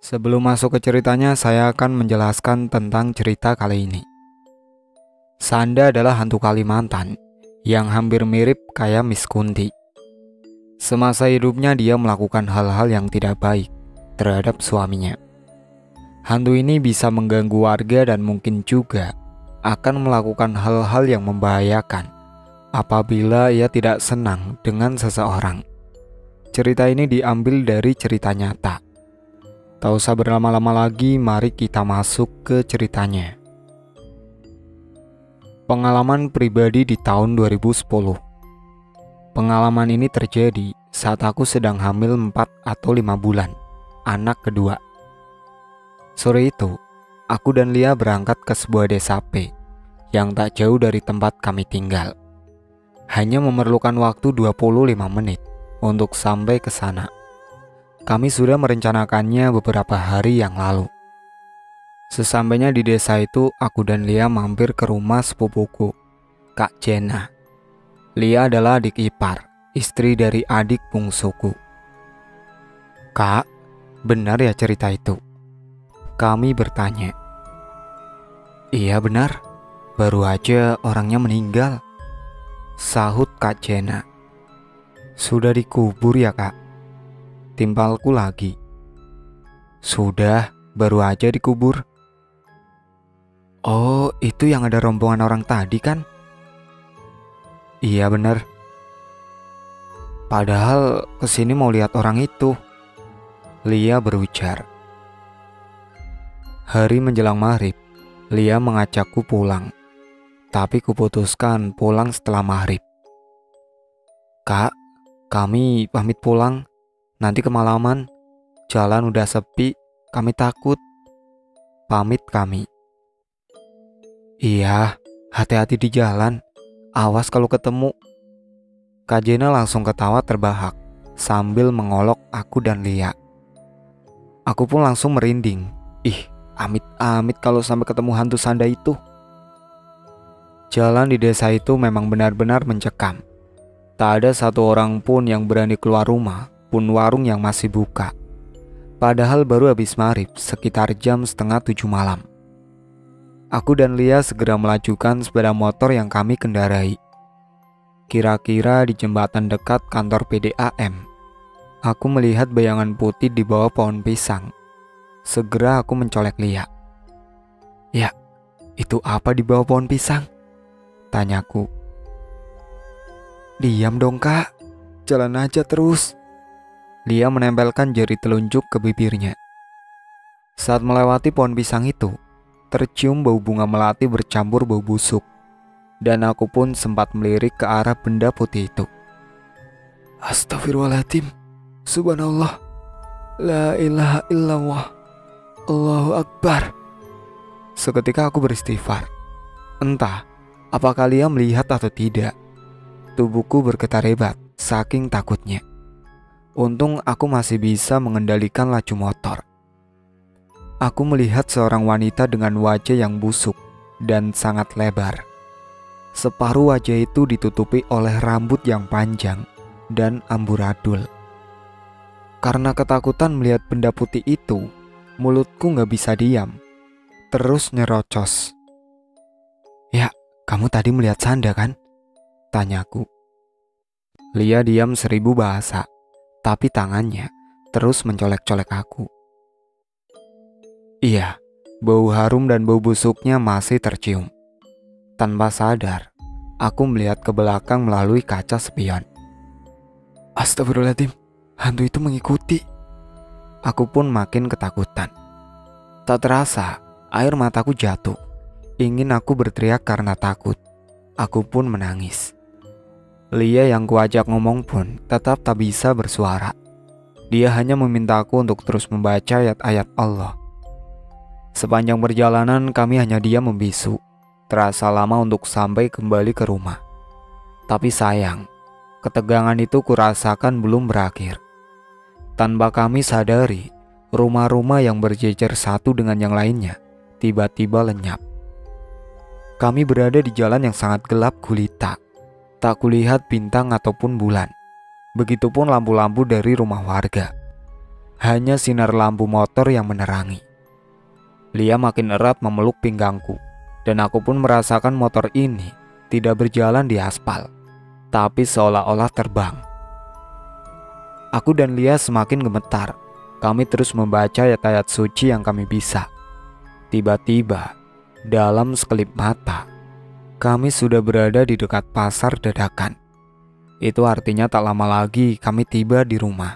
Sebelum masuk ke ceritanya, saya akan menjelaskan tentang cerita kali ini. Sanda adalah hantu Kalimantan yang hampir mirip kayak Miss Kunti. Semasa hidupnya dia melakukan hal-hal yang tidak baik terhadap suaminya. Hantu ini bisa mengganggu warga dan mungkin juga akan melakukan hal-hal yang membahayakan apabila ia tidak senang dengan seseorang. Cerita ini diambil dari cerita nyata. Tak usah berlama-lama lagi, mari kita masuk ke ceritanya. Pengalaman pribadi di tahun 2010. Pengalaman ini terjadi saat aku sedang hamil 4 atau 5 bulan, anak kedua. Sore itu, aku dan Lia berangkat ke sebuah desa P yang tak jauh dari tempat kami tinggal. Hanya memerlukan waktu 25 menit untuk sampai ke sana. Kami sudah merencanakannya beberapa hari yang lalu. Sesampainya di desa itu, aku dan Lia mampir ke rumah sepupuku, Kak Jena. Lia adalah adik ipar, istri dari adik bungsuku. Kak, benar ya cerita itu? Kami bertanya. Iya benar, baru aja orangnya meninggal, sahut Kak Jena. Sudah dikubur ya kak? Timpalku lagi. Sudah, baru aja dikubur. Oh, itu yang ada rombongan orang tadi kan? Iya benar. Padahal kesini mau lihat orang itu, Lia berujar. Hari menjelang maghrib, Lia mengajakku pulang. Tapi kuputuskan pulang setelah maghrib. Kak, kami pamit pulang. Nanti kemalaman, jalan udah sepi, kami takut. Pamit kami. Iya, hati-hati di jalan. Awas kalau ketemu. Kak Jena langsung ketawa terbahak sambil mengolok aku dan Lia. Aku pun langsung merinding. Ih, amit-amit kalau sampai ketemu hantu Sanda itu. Jalan di desa itu memang benar-benar mencekam. Tak ada satu orang pun yang berani keluar rumah, pun warung yang masih buka. Padahal baru habis maghrib, sekitar jam setengah 7 malam. Aku dan Lia segera melajukan sepeda motor yang kami kendarai. Kira-kira di jembatan dekat kantor PDAM. Aku melihat bayangan putih di bawah pohon pisang. Segera aku mencolek Lia. Ya, itu apa di bawah pohon pisang? Tanyaku. Diam dong kak, jalan aja terus. Lia menempelkan jari telunjuk ke bibirnya. Saat melewati pohon pisang itu, tercium bau bunga melati bercampur bau busuk. Dan aku pun sempat melirik ke arah benda putih itu. Astagfirullahaladzim, subhanallah, la ilaha illallah, Allahu Akbar. Seketika aku beristighfar. Entah apakah Lia melihat atau tidak, tubuhku bergetar hebat saking takutnya. Untung aku masih bisa mengendalikan laju motor. Aku melihat seorang wanita dengan wajah yang busuk dan sangat lebar. Separuh wajah itu ditutupi oleh rambut yang panjang dan amburadul. Karena ketakutan melihat benda putih itu, mulutku gak bisa diam, terus nyerocos. Ya, kamu tadi melihat Sanda kan? Tanyaku. Lia diam 1000 bahasa, tapi tangannya terus mencolek-colek aku. Iya, bau harum dan bau busuknya masih tercium. Tanpa sadar, aku melihat ke belakang melalui kaca spion. Astagfirullahaladzim, hantu itu mengikuti. Aku pun makin ketakutan. Tak terasa, air mataku jatuh. Ingin aku berteriak karena takut. Aku pun menangis. Lia yang kuajak ngomong pun tetap tak bisa bersuara. Dia hanya memintaku untuk terus membaca ayat-ayat Allah. Sepanjang perjalanan kami hanya diam membisu. Terasa lama untuk sampai kembali ke rumah. Tapi sayang, ketegangan itu kurasakan belum berakhir. Tanpa kami sadari, rumah-rumah yang berjejer satu dengan yang lainnya tiba-tiba lenyap. Kami berada di jalan yang sangat gelap gulita. Tak kulihat bintang ataupun bulan. Begitupun lampu-lampu dari rumah warga. hanya sinar lampu motor yang menerangi. Lia makin erat memeluk pinggangku, dan aku pun merasakan motor ini tidak berjalan di aspal, tapi seolah-olah terbang. Aku dan Lia semakin gemetar. Kami terus membaca ayat-ayat suci yang kami bisa. Tiba-tiba, dalam sekelip mata, kami sudah berada di dekat pasar dadakan. Itu artinya tak lama lagi kami tiba di rumah.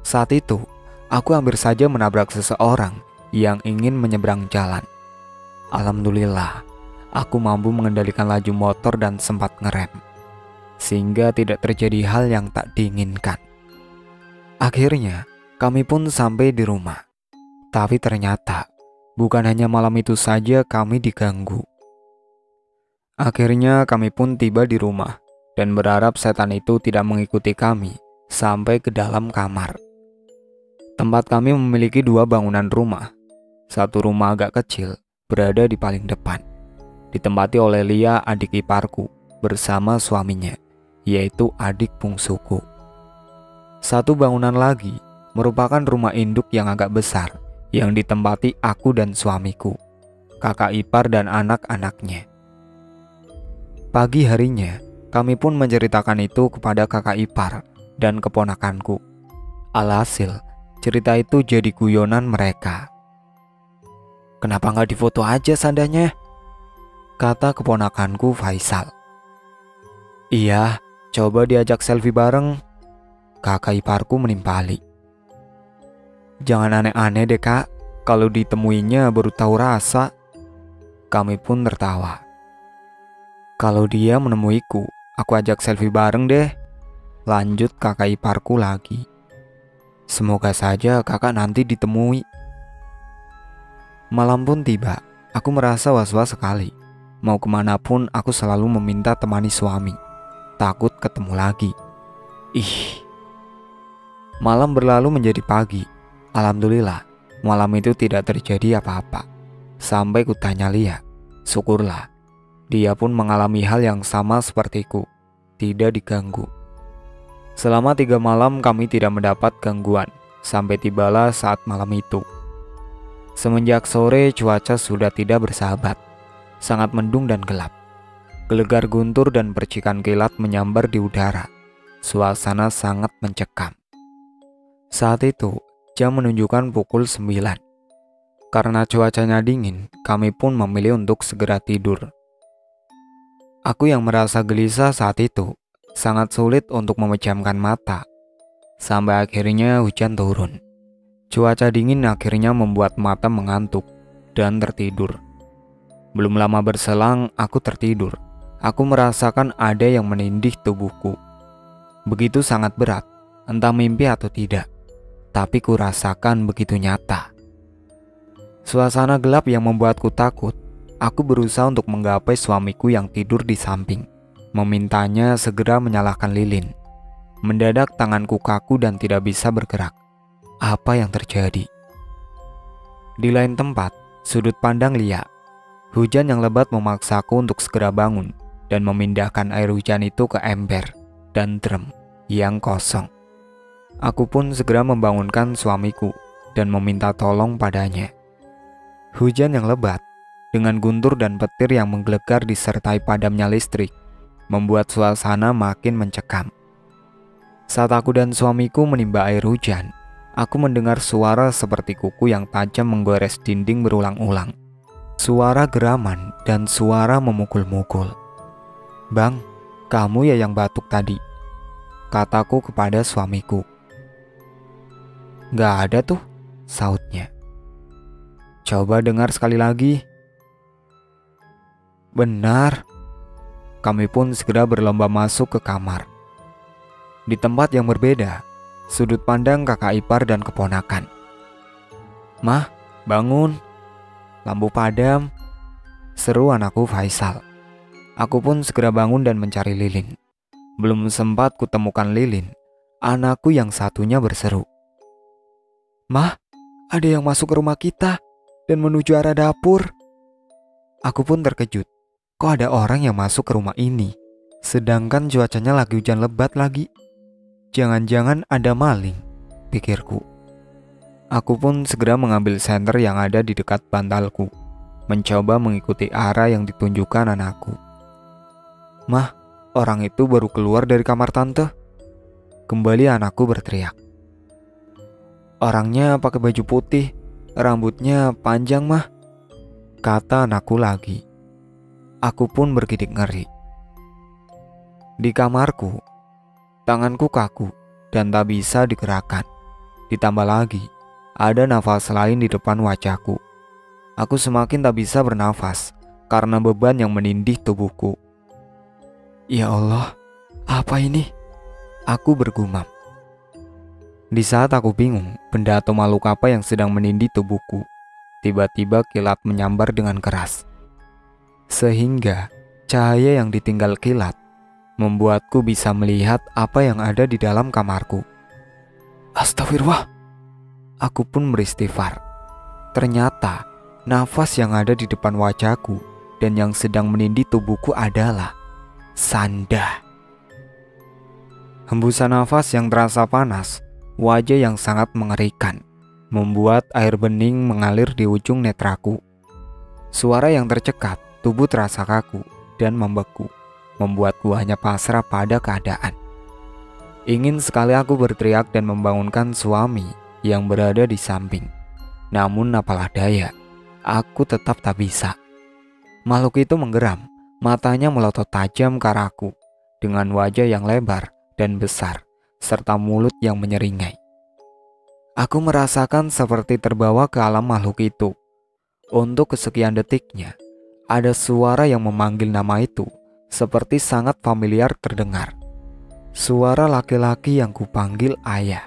Saat itu, aku hampir saja menabrak seseorang yang ingin menyeberang jalan. Alhamdulillah, aku mampu mengendalikan laju motor dan sempat ngerem, sehingga tidak terjadi hal yang tak diinginkan. Akhirnya, kami pun sampai di rumah. Tapi ternyata, bukan hanya malam itu saja kami diganggu. Akhirnya kami pun tiba di rumah dan berharap setan itu tidak mengikuti kami sampai ke dalam kamar. Tempat kami memiliki 2 bangunan rumah. Satu rumah agak kecil berada di paling depan, ditempati oleh Lia, adik iparku, bersama suaminya, yaitu adik bungsuku. Satu bangunan lagi merupakan rumah induk yang agak besar, yang ditempati aku dan suamiku, kakak ipar dan anak-anaknya. Pagi harinya, kami pun menceritakan itu kepada kakak ipar dan keponakanku. Alhasil, cerita itu jadi guyonan mereka. "Kenapa nggak difoto aja sandanya?" kata keponakanku Faisal. "Iya, coba diajak selfie bareng," kakak iparku menimpali. "Jangan aneh-aneh deh kak, kalau ditemuinya baru tahu rasa." Kami pun tertawa. "Kalau dia menemuiku, aku ajak selfie bareng deh," lanjut kakak iparku lagi. "Semoga saja kakak nanti ditemui." Malam pun tiba, aku merasa was-was sekali. Mau kemanapun aku selalu meminta temani suami, takut ketemu lagi. Malam berlalu menjadi pagi. Alhamdulillah, malam itu tidak terjadi apa-apa. Sampai kutanya Lia, syukurlah, dia pun mengalami hal yang sama sepertiku, tidak diganggu. Selama 3 malam kami tidak mendapat gangguan, sampai tibalah saat malam itu. Semenjak sore cuaca sudah tidak bersahabat, sangat mendung dan gelap. Gelegar guntur dan percikan kilat menyambar di udara. Suasana sangat mencekam. Saat itu, jam menunjukkan pukul 9. Karena cuacanya dingin, kami pun memilih untuk segera tidur. Aku yang merasa gelisah saat itu, sangat sulit untuk memejamkan mata. Sampai akhirnya hujan turun. Cuaca dingin akhirnya membuat mata mengantuk dan tertidur. Belum lama berselang, aku tertidur. Aku merasakan ada yang menindih tubuhku. Begitu sangat berat, entah mimpi atau tidak, tapi ku rasakan begitu nyata. Suasana gelap yang membuatku takut. Aku berusaha untuk menggapai suamiku yang tidur di samping, memintanya segera menyalakan lilin. Mendadak tanganku kaku dan tidak bisa bergerak. Apa yang terjadi? Di lain tempat, sudut pandang Lia. Hujan yang lebat memaksaku untuk segera bangun dan memindahkan air hujan itu ke ember dan drum yang kosong. Aku pun segera membangunkan suamiku dan meminta tolong padanya. Hujan yang lebat dengan guntur dan petir yang menggelegar disertai padamnya listrik membuat suasana makin mencekam. Saat aku dan suamiku menimba air hujan, aku mendengar suara seperti kuku yang tajam menggores dinding berulang-ulang. Suara geraman dan suara memukul-mukul. "Bang, kamu ya yang batuk tadi?" kataku kepada suamiku. "Gak ada tuh," sautnya. "Coba dengar sekali lagi." Benar. Kami pun segera berlomba masuk ke kamar. Di tempat yang berbeda, sudut pandang kakak ipar dan keponakan. "Mah, bangun. Lampu padam," seru anakku Faisal. Aku pun segera bangun dan mencari lilin. Belum sempat kutemukan lilin, anakku yang satunya berseru, "Mah, ada yang masuk ke rumah kita dan menuju arah dapur." Aku pun terkejut. Kok ada orang yang masuk ke rumah ini? Sedangkan cuacanya lagi hujan lebat lagi. Jangan-jangan ada maling, pikirku. Aku pun segera mengambil senter yang ada di dekat bantalku, mencoba mengikuti arah yang ditunjukkan anakku. "Mah, orang itu baru keluar dari kamar tante." Kembali anakku berteriak. "Orangnya pakai baju putih, rambutnya panjang, Mah," kata anakku lagi. Aku pun bergidik ngeri. Di kamarku, tanganku kaku dan tak bisa digerakkan. Ditambah lagi, ada nafas lain di depan wajahku. Aku semakin tak bisa bernafas karena beban yang menindih tubuhku. "Ya Allah, apa ini?" Aku bergumam. Di saat aku bingung benda atau makhluk apa yang sedang menindih tubuhku, tiba-tiba kilat menyambar dengan keras. Sehingga cahaya yang ditinggal kilat membuatku bisa melihat apa yang ada di dalam kamarku. Astagfirullah. Aku pun beristighfar. Ternyata nafas yang ada di depan wajahku dan yang sedang menindih tubuhku adalah Sanda. Hembusan nafas yang terasa panas, wajah yang sangat mengerikan, membuat air bening mengalir di ujung netraku. Suara yang tercekat, tubuh terasa kaku dan membeku, membuatku hanya pasrah pada keadaan. Ingin sekali aku berteriak dan membangunkan suami yang berada di samping. Namun apalah daya, aku tetap tak bisa. Makhluk itu menggeram, matanya melotot tajam ke arahku, dengan wajah yang lebar dan besar, serta mulut yang menyeringai. Aku merasakan seperti terbawa ke alam makhluk itu. Untuk kesekian detiknya, ada suara yang memanggil nama itu, seperti sangat familiar terdengar. Suara laki-laki yang kupanggil ayah.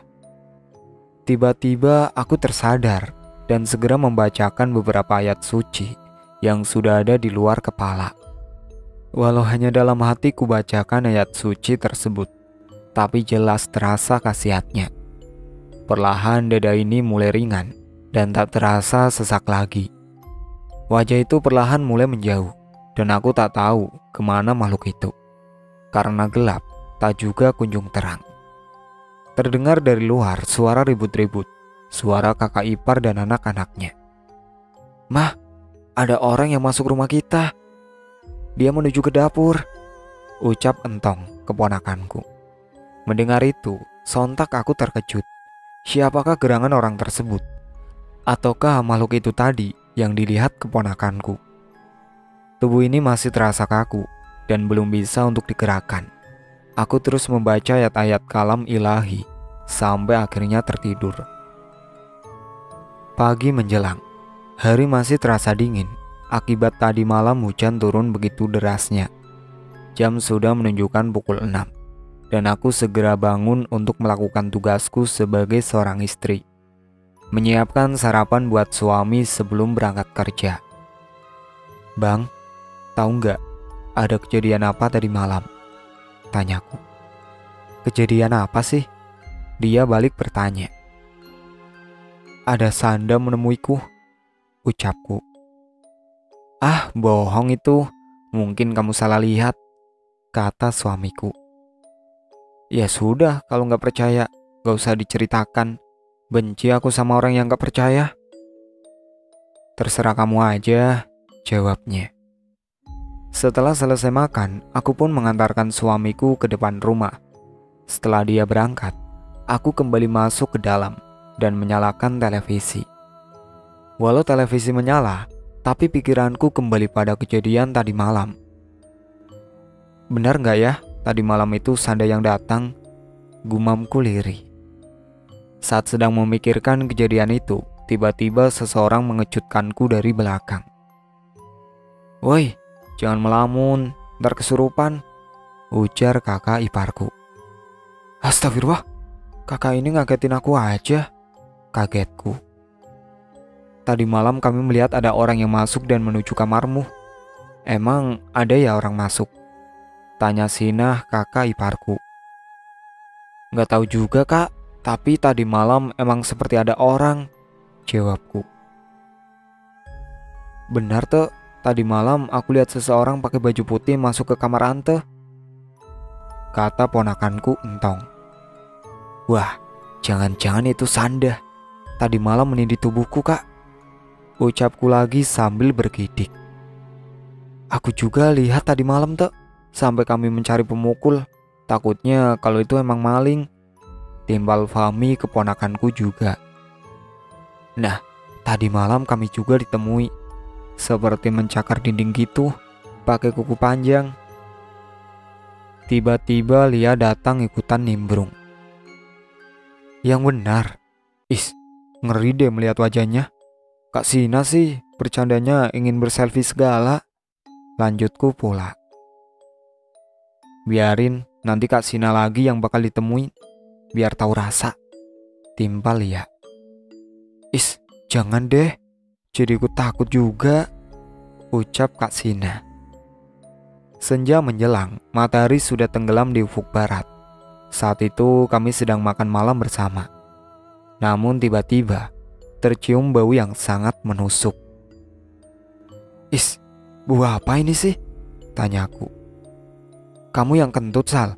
Tiba-tiba aku tersadar dan segera membacakan beberapa ayat suci yang sudah ada di luar kepala. Walau hanya dalam hati kubacakan ayat suci tersebut, tapi jelas terasa khasiatnya. Perlahan dada ini mulai ringan dan tak terasa sesak lagi. Wajah itu perlahan mulai menjauh dan aku tak tahu kemana makhluk itu. Karena gelap, tak juga kunjung terang. Terdengar dari luar suara ribut-ribut, suara kakak ipar dan anak-anaknya. "Mah, ada orang yang masuk rumah kita. Dia menuju ke dapur," ucap Entong, keponakanku. Mendengar itu, sontak aku terkejut. Siapakah gerangan orang tersebut? Ataukah makhluk itu tadi yang dilihat keponakanku? Tubuh ini masih terasa kaku dan belum bisa untuk digerakkan. Aku terus membaca ayat-ayat kalam ilahi sampai akhirnya tertidur. Pagi menjelang, hari masih terasa dingin akibat tadi malam hujan turun begitu derasnya. Jam sudah menunjukkan pukul 6 dan aku segera bangun untuk melakukan tugasku sebagai seorang istri. Menyiapkan sarapan buat suami sebelum berangkat kerja. "Bang, tahu nggak ada kejadian apa tadi malam?" tanyaku. "Kejadian apa sih?" Dia balik bertanya. "Ada Sanda menemuiku," ucapku. "Ah, bohong itu. Mungkin kamu salah lihat," kata suamiku. "Ya sudah, kalau nggak percaya, gak usah diceritakan. Benci aku sama orang yang gak percaya." "Terserah kamu aja," jawabnya. Setelah selesai makan, aku pun mengantarkan suamiku ke depan rumah. Setelah dia berangkat, aku kembali masuk ke dalam dan menyalakan televisi. Walau televisi menyala, tapi pikiranku kembali pada kejadian tadi malam. "Benar gak ya, tadi malam itu Sanda yang datang?" gumamku lirih. Saat sedang memikirkan kejadian itu, tiba-tiba seseorang mengejutkanku dari belakang. "Woi, jangan melamun, ntar kesurupan," ujar kakak iparku. "Astagfirullah, kakak ini ngagetin aku aja," kagetku. "Tadi malam kami melihat ada orang yang masuk dan menuju kamarmu." "Emang ada ya orang masuk?" tanya Sinah kakak iparku. "Nggak tahu juga kak, tapi tadi malam emang seperti ada orang," jawabku. "Benar tuh, tadi malam aku lihat seseorang pakai baju putih masuk ke kamar Ante," kata ponakanku Entong. "Wah, jangan-jangan itu Sanda," tadi malam menindih tubuhku, Kak. Ucapku lagi sambil bergidik. Aku juga lihat tadi malam tuh, sampai kami mencari pemukul. Takutnya kalau itu emang maling. Timbal Fahmi keponakanku juga. Nah, tadi malam kami juga ditemui. Seperti mencakar dinding gitu, pakai kuku panjang. Tiba-tiba Lia datang ikutan nimbrung. Yang benar. Ngeri deh melihat wajahnya. Kak Sina sih bercandanya ingin berselfie segala. Lanjutku pula. Biarin, nanti Kak Sina lagi yang bakal ditemuin. Biar tahu rasa. Timpal Lia. Jangan deh. Jadi ikut takut juga. Ucap Kak Sina. Senja menjelang, matahari sudah tenggelam di ufuk barat. Saat itu kami sedang makan malam bersama. Namun tiba-tiba tercium bau yang sangat menusuk. Bau apa ini sih? Tanyaku. Kamu yang kentut, Sal?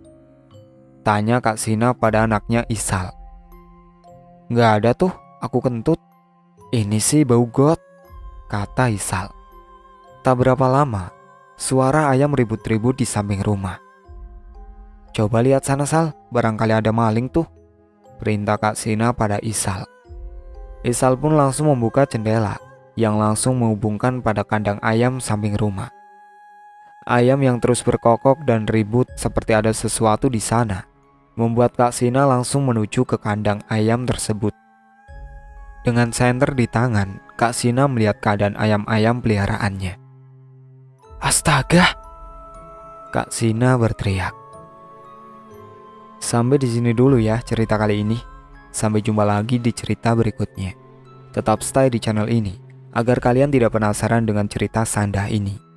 Tanya Kak Sina pada anaknya Isal. Gak ada tuh, aku kentut. Ini sih bau got, kata Isal. Tak berapa lama, suara ayam ribut-ribut di samping rumah. Coba lihat sana, Sal, barangkali ada maling tuh, perintah Kak Sina pada Isal. Isal pun langsung membuka jendela yang langsung menghubungkan pada kandang ayam samping rumah. Ayam yang terus berkokok dan ribut seperti ada sesuatu di sana, membuat Kak Sina langsung menuju ke kandang ayam tersebut. Dengan senter di tangan, Kak Sina melihat keadaan ayam-ayam peliharaannya. Astaga! Kak Sina berteriak. Sampai di sini dulu ya cerita kali ini. Sampai jumpa lagi di cerita berikutnya. Tetap stay di channel ini agar kalian tidak penasaran dengan cerita Sandah ini.